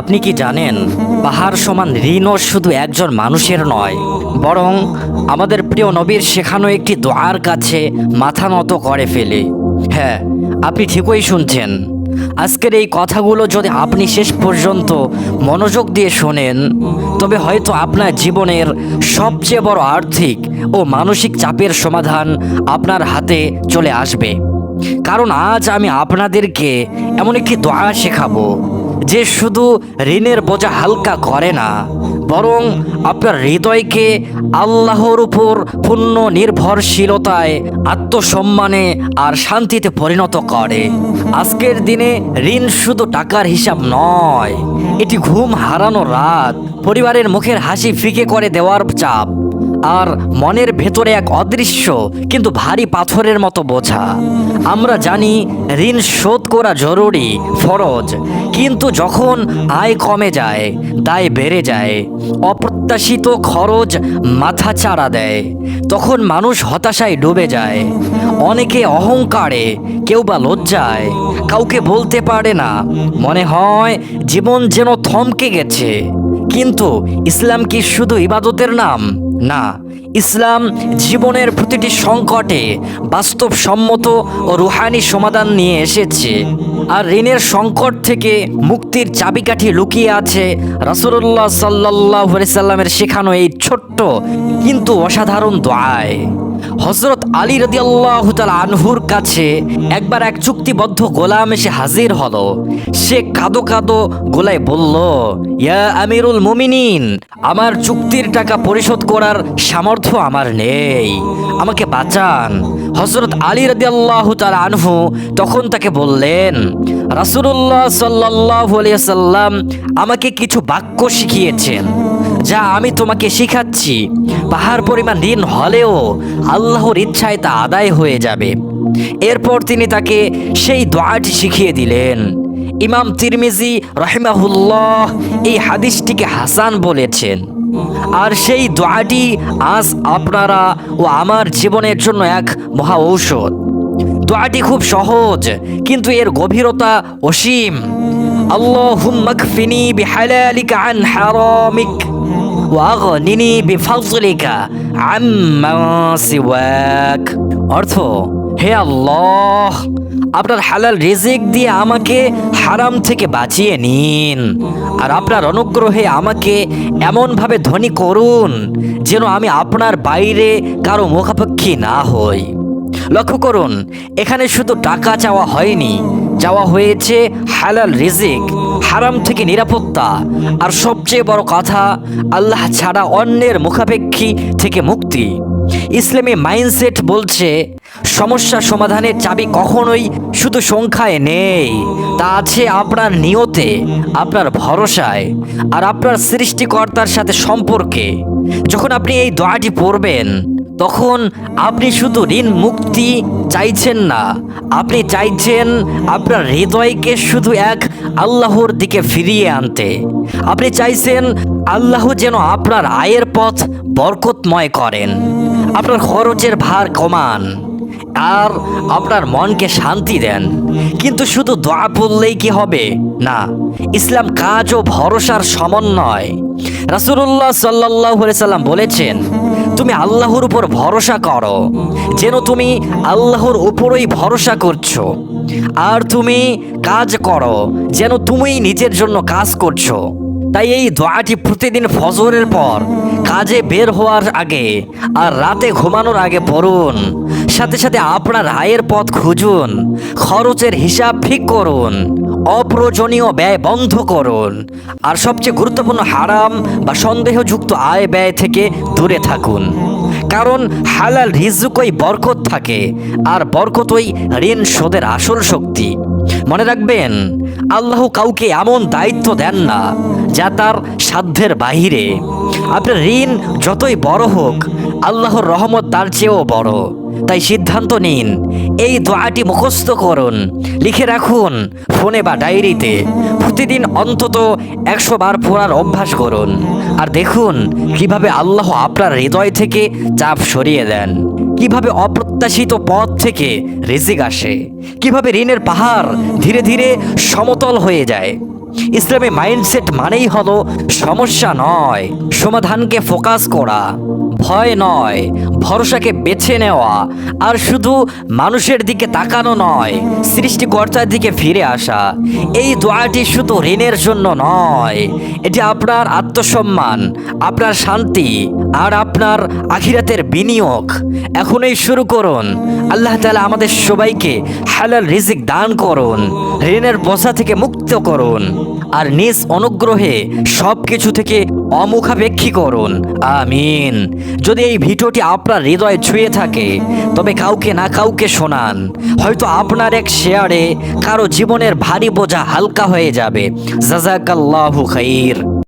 আপনি কি জানেন পাহাড় সমান ঋণও শুধু একজন মানুষের নয়, বরং আমাদের প্রিয় নবীর শেখানো একটি দোয়ার কাছে মাথা নত করে ফেলে। হ্যাঁ, আপনি ঠিকই শুনছেন। আজকের এই কথাগুলো যদি আপনি শেষ পর্যন্ত মনোযোগ দিয়ে শোনেন, তবে হয়তো আপনার জীবনের সবচেয়ে বড় আর্থিক ও মানসিক চাপের সমাধান আপনার হাতে চলে আসবে। কারণ আজ আমি আপনাদেরকে এমন একটি দোয়া শেখাবো যে শুধু ঋণের বোঝা হালকা করে না, বরং আপনার হৃদয়কে আল্লাহর উপর পূর্ণ নির্ভরশীলতায়, আত্মসম্মানে আর শান্তিতে পরিণত করে। আজকের দিনে ঋণ শুধু টাকার হিসাব নয়, এটি ঘুম হারানো রাত, পরিবারের মুখের হাসি ফিকে করে দেওয়ার চাপ, আর মনের ভেতরে এক অদৃশ্য কিন্তু ভারী পাথরের মতো বোঝা। আমরা জানি ঋণ শোধ করা জরুরি, ফরজ, কিন্তু যখন আয় কমে যায়, দায় বেড়ে যায়, অপ্রত্যাশিত খরচ মাথা চাড়া দেয়, তখন মানুষ হতাশায় ডুবে যায়। অনেকে অহংকারে, কেউ বা লজ্জায় কাউকে বলতে পারে না। মনে হয় জীবন যেন থমকে গেছে। কিন্তু ইসলাম কি শুধু ইবাদতের নাম? না, ইসলাম জীবনের প্রতিটি সংকটে বাস্তবসম্মত ও রুহানি সমাধান নিয়ে এসেছে। আর ঋণের সংকট থেকে মুক্তির চাবিকাঠি লুকিয়ে আছে রাসূলুল্লাহ সাল্লাল্লাহু আলাইহি সাল্লামের শেখানো এই ছোট্ট কিন্তু অসাধারণ দোয়ায়। হযরত আলী রাদিয়াল্লাহু তাআলা আনহুর কাছে একবার এক চুক্তিবদ্ধ গোলাম এসে হাজির হলো। সে কাঁদো কাঁদো গলায় বলল, ইয়া আমিরুল মুমিনিন, আমার চুক্তির টাকা পরিশোধ করার সামর্থ্য আমার নেই, আমাকে বাঁচান। হযরত আলী রাদিয়াল্লাহু তাআলা আনহু তখন তাকে বললেন, রাসূলুল্লাহ সাল্লাল্লাহু আলাইহি সাল্লাম আমাকে কিছু বাক্য শিখিয়েছেন, যা আমি তোমাকে শিখাচ্ছি। পাহাড় পরিমাণ ঋণ হলেও আল্লাহর ইচ্ছায় তা আদায় হয়ে যাবে। এরপর তিনি তাকে সেই দোয়াটি শিখিয়ে দিলেন। ইমাম তিরমিজি রাহিমাহুল্লাহ এই হাদিসটিকে হাসান বলেছেন। আর সেই দোয়াটি আজ আপনারা ও আমার জীবনের জন্য এক মহা ঔষধ। দোয়াটি খুব সহজ, কিন্তু এর গভীরতা অসীম। আল্লাহুম্মা কফিনি বিহালালিকা আন হারামিক ওয়াগনিনি বিফজলিকা আম্মা সিওয়াক। অর্থ, হে আল্লাহ, আপনার হালাল রিজিক দিয়ে আমাকে হারাম থেকে বাঁচিয়ে নিন, আর আপনার অনুগ্রহে আমাকে এমনভাবে ধনী করুন যেন আমি আপনার বাইরে কারো মুখাপেক্ষী না হই। লক্ষ্য করুন, এখানে শুধু টাকা চাওয়া হয়নি, চাওয়া হয়েছে হালাল রিজিক, হারাম থেকে নিরাপত্তা, আর সবচেয়ে বড় কথা, আল্লাহ ছাড়া অন্যের মুখাপেক্ষী থেকে মুক্তি। ইসলামী মাইন্ডসেট বলছে সমস্যা সমাধানের চাবি কখনোই শুধু সংখ্যায় নেই, তা আছে আপনার নিয়তে, আপনার ভরসায়, আর আপনার সৃষ্টিকর্তার সাথে সম্পর্কে। যখন আপনি এই দোয়াটি পড়বেন, তখন আপনি শুধু ঋণ মুক্তি চাইছেন না, আপনি চাইছেন আপনার হৃদয়কে শুধু এক আল্লাহর দিকে ফিরিয়ে আনতে। আপনি চাইছেন আল্লাহ যেন আপনার আয়ের পথ বরকতময় করেন, আপনার খরচের ভার কমান, আর আপনার মনকে শান্তি দেন। কিন্তু শুধু দোয়া পড়লেই কি হবে? না, ইসলাম কাজ ও ভরসার সমন্বয়। রাসূলুল্লাহ সাল্লাল্লাহু আলাইহি সাল্লাম বলেছেন, তুমি আল্লাহর উপর ভরসা করো যেন তুমি আল্লাহর উপরই ভরসা করছো, আর তুমি কাজ করো যেন তুমি নিজের জন্য কাজ করছো। তাই এই দোয়াটি প্রতিদিন ফজরের পর, কাজে বের হওয়ার আগে, আর রাতে ঘুমানোর আগে পড়ুন। সাথে সাথে আপনার আয়ের পথ খুঁজুন, খরচের হিসাব ঠিক করুন, অপ্রয়োজনীয় ব্যয় বন্ধ করুন, আর সবচেয়ে গুরুত্বপূর্ণ হারাম বা সন্দেহযুক্ত আয় ব্যয় থেকে দূরে থাকুন। কারণ হালাল রিজুকই বরকত থাকে, আর বরকতই ঋণ শোধের আসল শক্তি। মনে রাখবেন, আল্লাহ কাউকে এমন দায়িত্ব দেন না যা তার সাধ্যের বাহিরে। আপনার ঋণ যতই বড় হোক, আল্লাহর রহমত তার চেয়েও বড়। তাই সিদ্ধান্ত নিন, এই দোয়াটি মুখস্থ করুন, লিখে রাখুন ফোনে বা ডায়েরিতে। প্রতিদিন অন্তত 100 বার পড়ার অভ্যাস করুন, আর দেখুন কিভাবে আল্লাহ আপনার হৃদয় থেকে চাপ সরিয়ে দেন। কিভাবে অপ্রত্যাশিত পথ থেকে রিজিক আসে, কিভাবে ঋণের পাহাড় ধীরে ধীরে সমতল হয়ে যায়। ইসলামী মাইন্ডসেট মানেই হলো সমস্যা নয়, সমাধানকে ফোকাস করা, ভয় নয়, ভরসাকে বেছে নেওয়া, আর শুধু মানুষের দিকে তাকানো নয়, সৃষ্টিকর্তার দিকে ফিরে আসা। এই দোয়াটি শুধু ঋণের জন্য নয়, এটি আপনার আত্মসম্মান, আপনার শান্তি আর আপনার আখিরাতের বিনিয়োগ। এখনই শুরু করুন। আল্লাহ তাআলা আমাদের সবাইকে হালাল রিজিক দান করুন, ঋণের বোঝা থেকে মুক্ত করুন, আর নিজ অনুগ্রহে সব কিছু থেকে অমুখাপেক্ষী করুন। আমিন। যদি এই ভিডিওটি আপনার হৃদয়ে ছুঁয়ে থাকে তবে কাউকে না কাউকে শোনান। হয়তো আপনার এক শেয়ারে কারো জীবনের ভারী বোঝা হালকা হয়ে যাবে। জাযাকাল্লাহু খাইর।